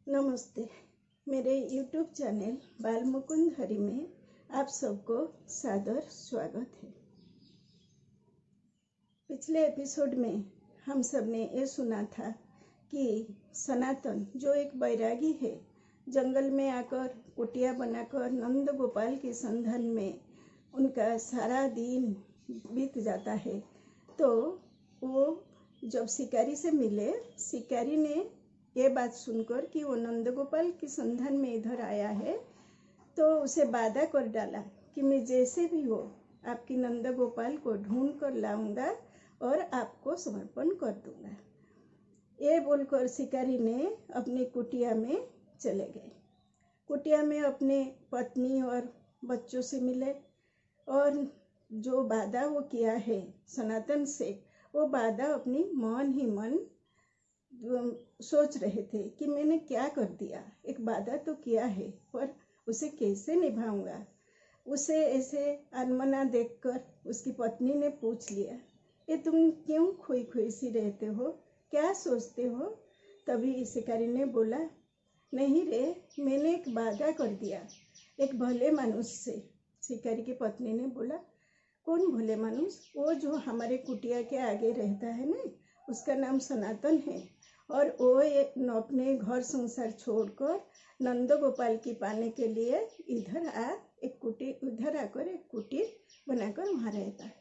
नमस्ते। मेरे YouTube channel बाल मुकुंद हरि में आप सबको सादर स्वागत है। पिछले एपिसोड में हम सब ने ये सुना था कि सनातन जो एक बैरागी है, जंगल में आकर कुटिया बनाकर नंद गोपाल के संधान में उनका सारा दिन बीत जाता है। तो वो जब शिकारी से मिले, शिकारी ने ये बात सुनकर कि वो नंद गोपाल के संधान में इधर आया है, तो उसे वादा कर डाला कि मैं जैसे भी हो आपकी नंद गोपाल को ढूंढ कर लाऊंगा और आपको समर्पण कर दूंगा। ये बोलकर शिकारी ने अपनी कुटिया में चले गए। कुटिया में अपने पत्नी और बच्चों से मिले और जो वादा वो किया है सनातन से, वो वादा अपनी मन ही मन सोच रहे थे कि मैंने क्या कर दिया। एक वादा तो किया है पर उसे कैसे निभाऊंगा। उसे ऐसे अनमना देखकर उसकी पत्नी ने पूछ लिया, ये तुम क्यों खोई खोई सी रहते हो, क्या सोचते हो। तभी शिकारी ने बोला, नहीं रे, मैंने एक वादा कर दिया एक भले मनुष्य से। शिकारी की पत्नी ने बोला, कौन भले मनुष्य? वो जो हमारे कुटिया के आगे रहता है ना, उसका नाम सनातन है और वो अपने घर संसार छोड़कर नंद गोपाल की पाने के लिए इधर आकर एक कुटीर बनाकर वहाँ रहता है।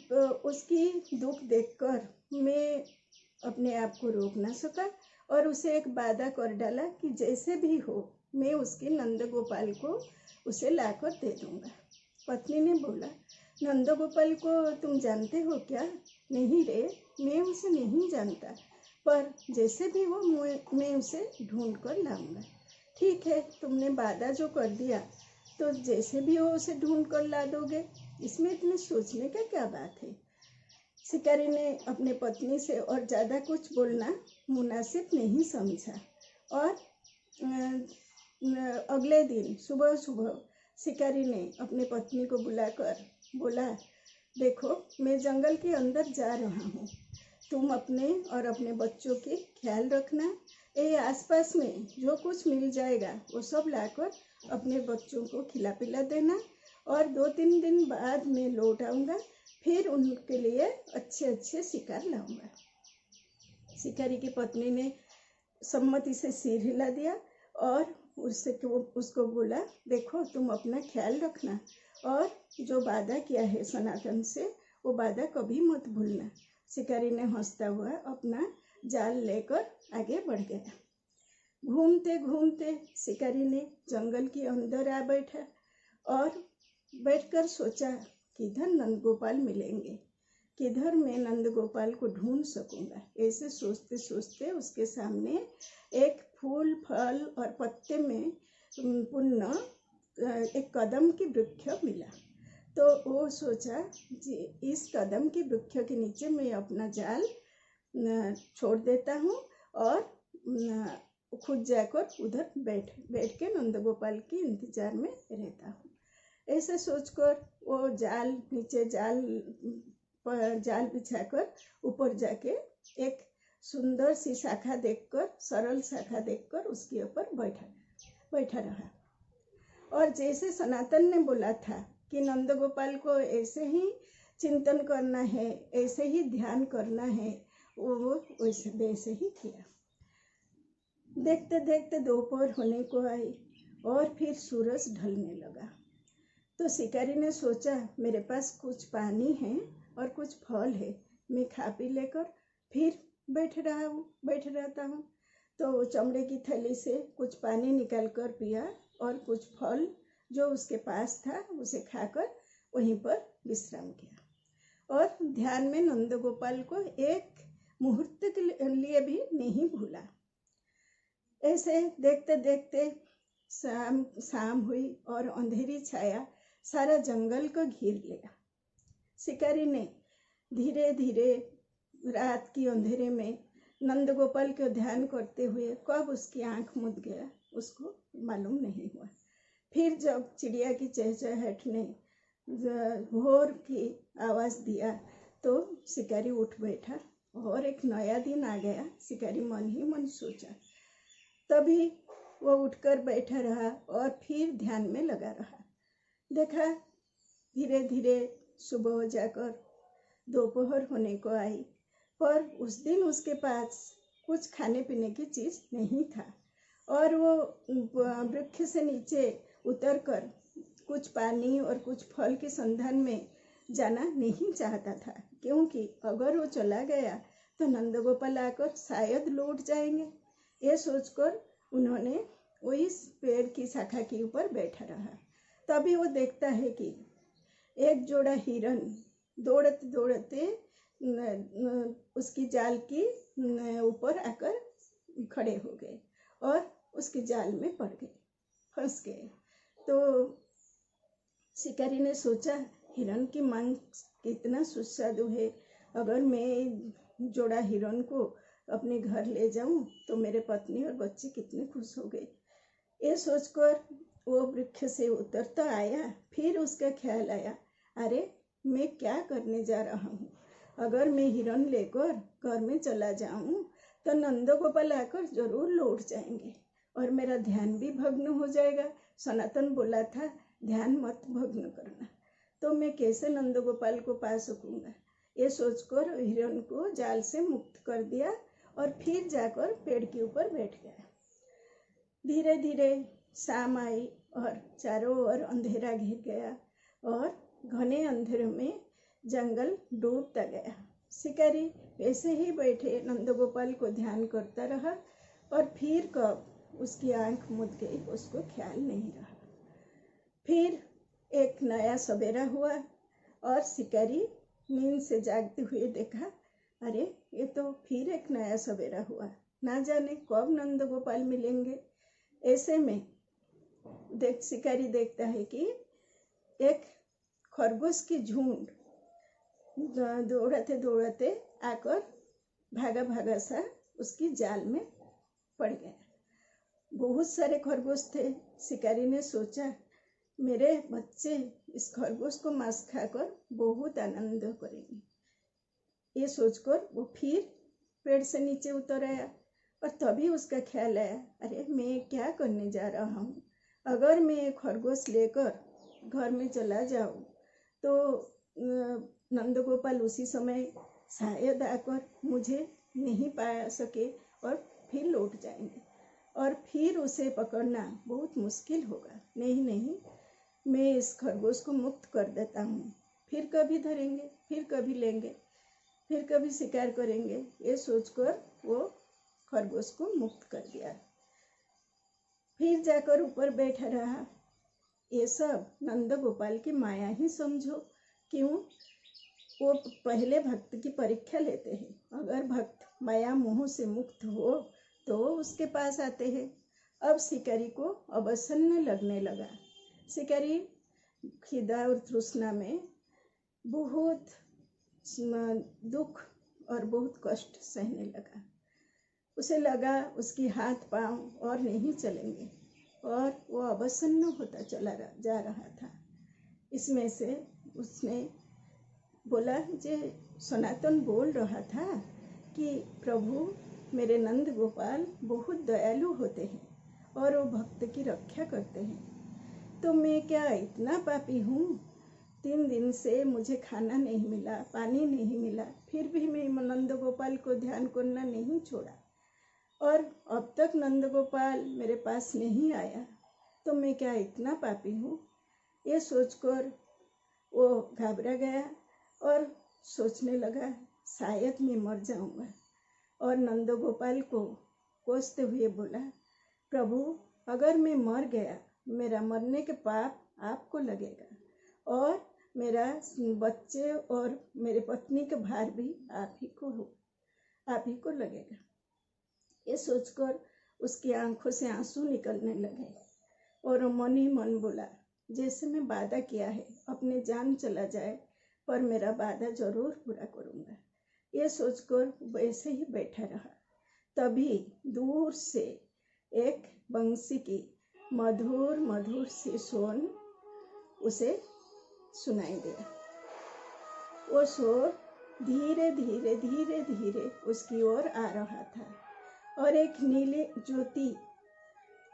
तो उसकी दुख देखकर मैं अपने आप को रोक ना सका और उसे एक वादा कर डाला कि जैसे भी हो मैं उसके नंद गोपाल को उसे लाकर दे दूंगा। पत्नी ने बोला, नंद गोपाल को तुम जानते हो क्या? नहीं रे, मैं उसे नहीं जानता, पर जैसे भी हो मैं उसे ढूंढ कर लाऊंगा। ठीक है, तुमने वादा जो कर दिया तो जैसे भी हो उसे ढूंढ कर ला दोगे, इसमें इतने सोचने का क्या बात है। शिकारी ने अपने पत्नी से और ज़्यादा कुछ बोलना मुनासिब नहीं समझा और अगले दिन सुबह सुबह शिकारी ने अपनी पत्नी को बुलाकर बोला, देखो मैं जंगल के अंदर जा रहा हूँ, तुम अपने और अपने बच्चों के ख्याल रखना। ये आसपास में जो कुछ मिल जाएगा वो सब लाकर अपने बच्चों को खिला पिला देना और 2-3 दिन बाद मैं लौट आऊँगा, फिर उनके लिए अच्छे अच्छे शिकार लाऊंगा। शिकारी की पत्नी ने सम्मति से सिर हिला दिया और उसको बोला, देखो तुम अपना ख्याल रखना और जो वादा किया है सनातन से वो वादा कभी मत भूलना। शिकारी ने हंसता हुआ अपना जाल लेकर आगे बढ़ गया। घूमते घूमते शिकारी ने जंगल के अंदर आ बैठा और बैठकर सोचा, किधर नंद गोपाल मिलेंगे, किधर मैं नंद गोपाल को ढूंढ सकूंगा। ऐसे सोचते सोचते उसके सामने एक फूल फल और पत्ते में पूर्ण एक कदम की वृक्ष मिला। तो वो सोचा, जी इस कदम के वृक्ष के नीचे मैं अपना जाल छोड़ देता हूँ और खुद जाकर उधर बैठ के नंद गोपाल के इंतजार में रहता हूँ। ऐसे सोचकर वो नीचे जाल बिछाकर ऊपर जाके एक सुंदर सी शाखा देखकर, सरल शाखा देखकर उसके ऊपर बैठा रहा। और जैसे सनातन ने बोला था कि नंद गोपाल को ऐसे ही चिंतन करना है, ऐसे ही ध्यान करना है, वो वैसे ही किया। देखते देखते दोपहर होने को आई और फिर सूरज ढलने लगा। तो शिकारी ने सोचा, मेरे पास कुछ पानी है और कुछ फल है, मैं खा पी लेकर फिर बैठ रहता हूँ। तो चमड़े की थैली से कुछ पानी निकाल कर पिया और कुछ फल जो उसके पास था उसे खाकर वहीं पर विश्राम किया और ध्यान में नंद गोपाल को एक मुहूर्त के लिए भी नहीं भूला। ऐसे देखते देखते शाम हुई और अंधेरी छाया सारा जंगल को घेर लिया। शिकारी ने धीरे धीरे रात की अंधेरे में नंद गोपाल को ध्यान करते हुए कब उसकी आंख मुद गया उसको मालूम नहीं हुआ। फिर जब चिड़िया की चहचहाहट ने भोर की आवाज़ दिया तो शिकारी उठ बैठा और एक नया दिन आ गया, शिकारी मन ही मन सोचा। तभी वो उठकर बैठा रहा और फिर ध्यान में लगा रहा। देखा धीरे धीरे सुबह हो जाकर दोपहर होने को आई, पर उस दिन उसके पास कुछ खाने पीने की चीज़ नहीं था और वो वृक्ष से नीचे उतरकर कुछ पानी और कुछ फल के संधान में जाना नहीं चाहता था, क्योंकि अगर वो चला गया तो नंदगोपाल आकर शायद लौट जाएंगे। ये सोचकर उन्होंने वो इस पेड़ की शाखा के ऊपर बैठा रहा। तभी वो देखता है कि एक जोड़ा हिरन दौड़ते दौड़ते उसकी जाल की ऊपर आकर खड़े हो गए और उसकी जाल में पड़ गए, फंस गए। तो शिकारी ने सोचा, हिरन की मांग कितना सुस्वादु है, अगर मैं जोड़ा हिरन को अपने घर ले जाऊं तो मेरे पत्नी और बच्चे कितने खुश हो गए। ये सोचकर वो वृक्ष से उतरता आया। फिर उसका ख्याल आया, अरे मैं क्या करने जा रहा हूँ, अगर मैं हिरन लेकर घर में चला जाऊं तो नंदगोपाल आकर जरूर लौट जाएंगे और मेरा ध्यान भी भग्न हो जाएगा। सनातन बोला था ध्यान मत भग्न करना, तो मैं कैसे नंदगोपाल को पा सकूंगा। ये सोचकर हिरन को जाल से मुक्त कर दिया और फिर जाकर पेड़ के ऊपर बैठ गया। धीरे धीरे शाम आई और चारों ओर अंधेरा घिर गया और घने अंधेरे में जंगल डूबता गया। शिकारी वैसे ही बैठे नंदगोपाल को ध्यान करता रहा और फिर कब उसकी आंख मुद गई उसको ख्याल नहीं रहा। फिर एक नया सवेरा हुआ और शिकारी नींद से जागते हुए देखा, अरे ये तो फिर एक नया सवेरा हुआ, ना जाने कब नंदगोपाल मिलेंगे। ऐसे में शिकारी देखता है कि एक खरगोश की झुंड दौड़ाते दौड़ाते आकर भागा भागा सा उसकी जाल में पड़ गया। बहुत सारे खरगोश थे। शिकारी ने सोचा, मेरे बच्चे इस खरगोश को मांस खाकर बहुत आनंद करेंगे। ये सोचकर वो फिर पेड़ से नीचे उतर आया और तभी उसका ख्याल आया, अरे मैं क्या करने जा रहा हूँ, अगर मैं खरगोश लेकर घर में चला जाऊँ तो नंदगोपाल उसी समय शायद आकर मुझे नहीं पा सके और फिर लौट जाएंगे और फिर उसे पकड़ना बहुत मुश्किल होगा। नहीं, मैं इस खरगोश को मुक्त कर देता हूँ, फिर कभी धरेंगे, फिर कभी लेंगे, फिर कभी शिकार करेंगे। ये सोचकर वो खरगोश को मुक्त कर दिया। फिर जाकर ऊपर बैठा रहा। ये सब नंदगोपाल की माया ही समझो। क्यों? वो पहले भक्त की परीक्षा लेते हैं। अगर भक्त माया मोह से मुक्त हो तो उसके पास आते हैं। अब शिकारी को अवसन्न लगने लगा। शिकारी खिदा और तृष्णा में बहुत दुख और बहुत कष्ट सहने लगा। उसे लगा उसकी हाथ पांव और नहीं चलेंगे और वो अवसन्न होता चला जा रहा था। इसमें से उसने बोला, जे सनातन बोल रहा था कि प्रभु मेरे नंद गोपाल बहुत दयालु होते हैं और वो भक्त की रक्षा करते हैं, तो मैं क्या इतना पापी हूँ? 3 दिन से मुझे खाना नहीं मिला, पानी नहीं मिला, फिर भी मैं नंद गोपाल को ध्यान करना नहीं छोड़ा और अब तक नंद गोपाल मेरे पास नहीं आया, तो मैं क्या इतना पापी हूँ? ये सोचकर वो घबरा गया और सोचने लगा, शायद मैं मर जाऊंगा। और नंद गोपाल को कोसते हुए बोला, प्रभु अगर मैं मर गया, मेरा मरने के पाप आपको लगेगा और मेरा बच्चे और मेरे पत्नी का भार भी आप ही को लगेगा। ये सोचकर उसकी आंखों से आंसू निकलने लगे और मन ही मन बोला, जैसे मैं वादा किया है अपने जान चला जाए पर मेरा वादा जरूर पूरा करूंगा। ये सोचकर वैसे ही बैठा रहा। तभी दूर से एक बंसी की मधुर मधुर सी सोन उसे सुनाई दिया। वो शोर धीरे धीरे धीरे धीरे उसकी ओर आ रहा था और एक नीली ज्योति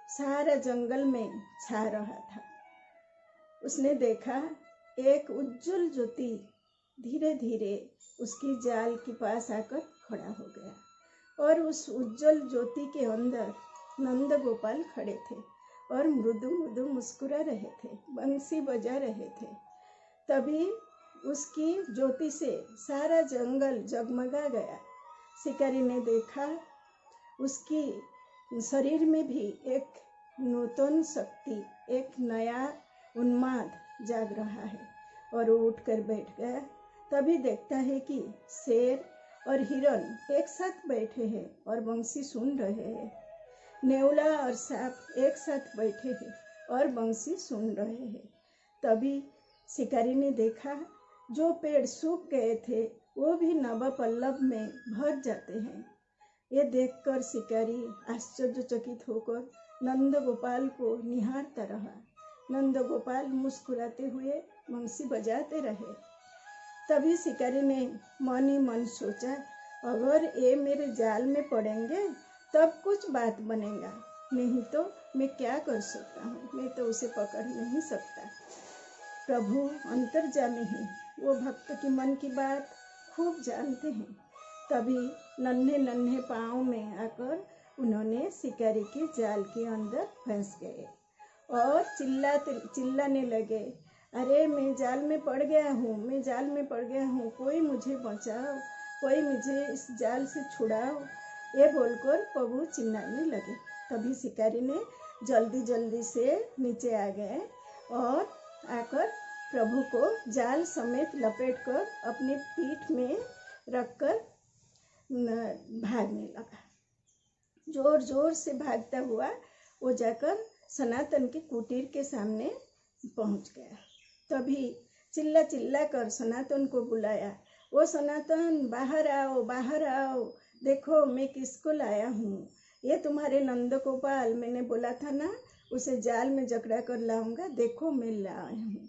सारा जंगल में छा रहा था। उसने देखा एक उज्जवल ज्योति धीरे धीरे उसकी जाल के पास आकर खड़ा हो गया और उस उज्जवल ज्योति के अंदर नंद गोपाल खड़े थे और मृदु मृदु मुस्कुरा रहे थे, बंसी बजा रहे थे। तभी उसकी ज्योति से सारा जंगल जगमगा गया। शिकारी ने देखा उसकी शरीर में भी एक नूतन शक्ति, एक नया उन्माद जाग रहा है और वो उठकर बैठ गया। तभी देखता है कि शेर और हिरन एक साथ बैठे हैं और बंसी सुन रहे हैं। नेवला और सांप एक साथ बैठे हैं और बंसी सुन रहे हैं। तभी शिकारी ने देखा जो पेड़ सूख गए थे वो भी नव पल्लव में भर जाते हैं। ये देखकर शिकारी आश्चर्यचकित होकर नंद गोपाल को निहारता रहा। नंद गोपाल मुस्कुराते हुए बंसी बजाते रहे। तभी शिकारी ने मन ही मन सोचा, अगर ये मेरे जाल में पड़ेंगे तब कुछ बात बनेगा, नहीं तो मैं क्या कर सकता हूँ, मैं तो उसे पकड़ नहीं सकता। प्रभु अंतर्यामी हैं, वो भक्त की मन की बात खूब जानते हैं। तभी नन्हे नन्हे पाँव में आकर उन्होंने शिकारी के जाल के अंदर फंस गए और चिल्लाने लगे, अरे मैं जाल में पड़ गया हूँ, मैं जाल में पड़ गया हूँ, कोई मुझे बचाओ, कोई मुझे इस जाल से छुड़ाओ, ये बोलकर प्रभु चिल्लाने लगे। तभी शिकारी ने जल्दी जल्दी से नीचे आ गए और आकर प्रभु को जाल समेत लपेटकर अपनी पीठ में रखकर भागने लगा। जोर जोर से भागता हुआ वो जाकर सनातन के कुटीर के सामने पहुंच गया। तभी चिल्ला चिल्ला कर सनातन को बुलाया, वो सनातन बाहर आओ, बाहर आओ, देखो मैं किसको लाया हूँ, ये तुम्हारे नंद गोपाल, मैंने बोला था ना उसे जाल में जकड़ा कर लाऊंगा, देखो मैं लाया हूँ।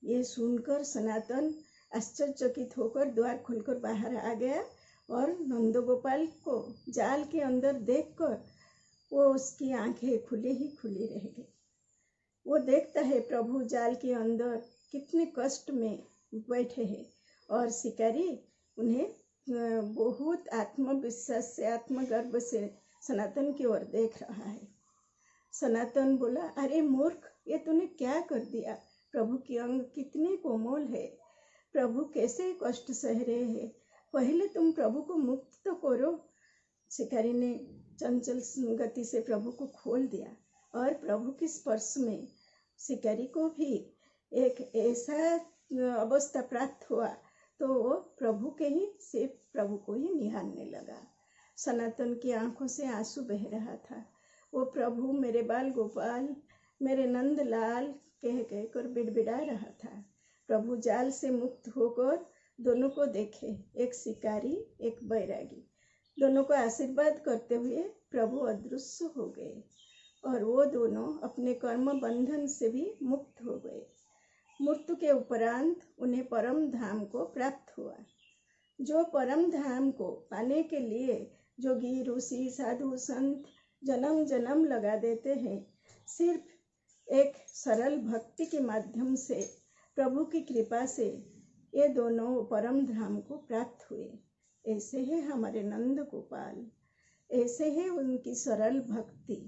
ये सुनकर सनातन आश्चर्यचकित होकर द्वार खोलकर बाहर आ गया और नंद गोपाल को जाल के अंदर देखकर वो उसकी आंखें खुली ही खुली रह गई। वो देखता है प्रभु जाल के अंदर कितने कष्ट में बैठे हैं और शिकारी उन्हें बहुत आत्मविश्वास से, आत्मगर्व से सनातन की ओर देख रहा है। सनातन बोला, अरे मूर्ख, ये तूने क्या कर दिया, प्रभु के अंग कितने कोमल है, प्रभु कैसे कष्ट सह रहे हैं, पहले तुम प्रभु को मुक्त तो करो। शिकारी ने चंचल गति से प्रभु को खोल दिया और प्रभु के स्पर्श में शिकारी को भी एक ऐसा अवस्था प्राप्त हुआ तो वो प्रभु के ही सिर्फ प्रभु को ही निहारने लगा। सनातन की आंखों से आंसू बह रहा था। वो प्रभु मेरे बाल गोपाल, मेरे नंद लाल कह कहकर बिड़बिड़ा रहा था। प्रभु जाल से मुक्त होकर दोनों को देखे, एक शिकारी एक बैरागी, दोनों को आशीर्वाद करते हुए प्रभु अदृश्य हो गए और वो दोनों अपने कर्म बंधन से भी मुक्त हो गए। मृत्यु के उपरांत उन्हें परम धाम को प्राप्त हुआ। जो परम धाम को पाने के लिए जोगी ऋषि साधु संत जन्म जन्म लगा देते हैं, सिर्फ एक सरल भक्ति के माध्यम से प्रभु की कृपा से ये दोनों परम धाम को प्राप्त हुए। ऐसे है हमारे नंद गोपाल, ऐसे है उनकी सरल भक्ति।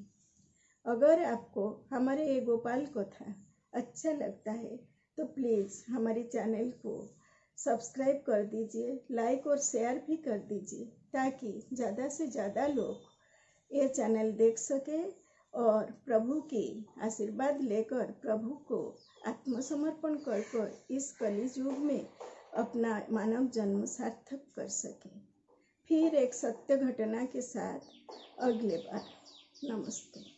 अगर आपको हमारे ये गोपाल कथा अच्छा लगता है तो प्लीज़ हमारे चैनल को सब्सक्राइब कर दीजिए, लाइक और शेयर भी कर दीजिए ताकि ज़्यादा से ज़्यादा लोग ये चैनल देख सके और प्रभु की आशीर्वाद लेकर प्रभु को आत्मसमर्पण कर इस कलयुग में अपना मानव जन्म सार्थक कर सके। फिर एक सत्य घटना के साथ अगले बार। नमस्ते।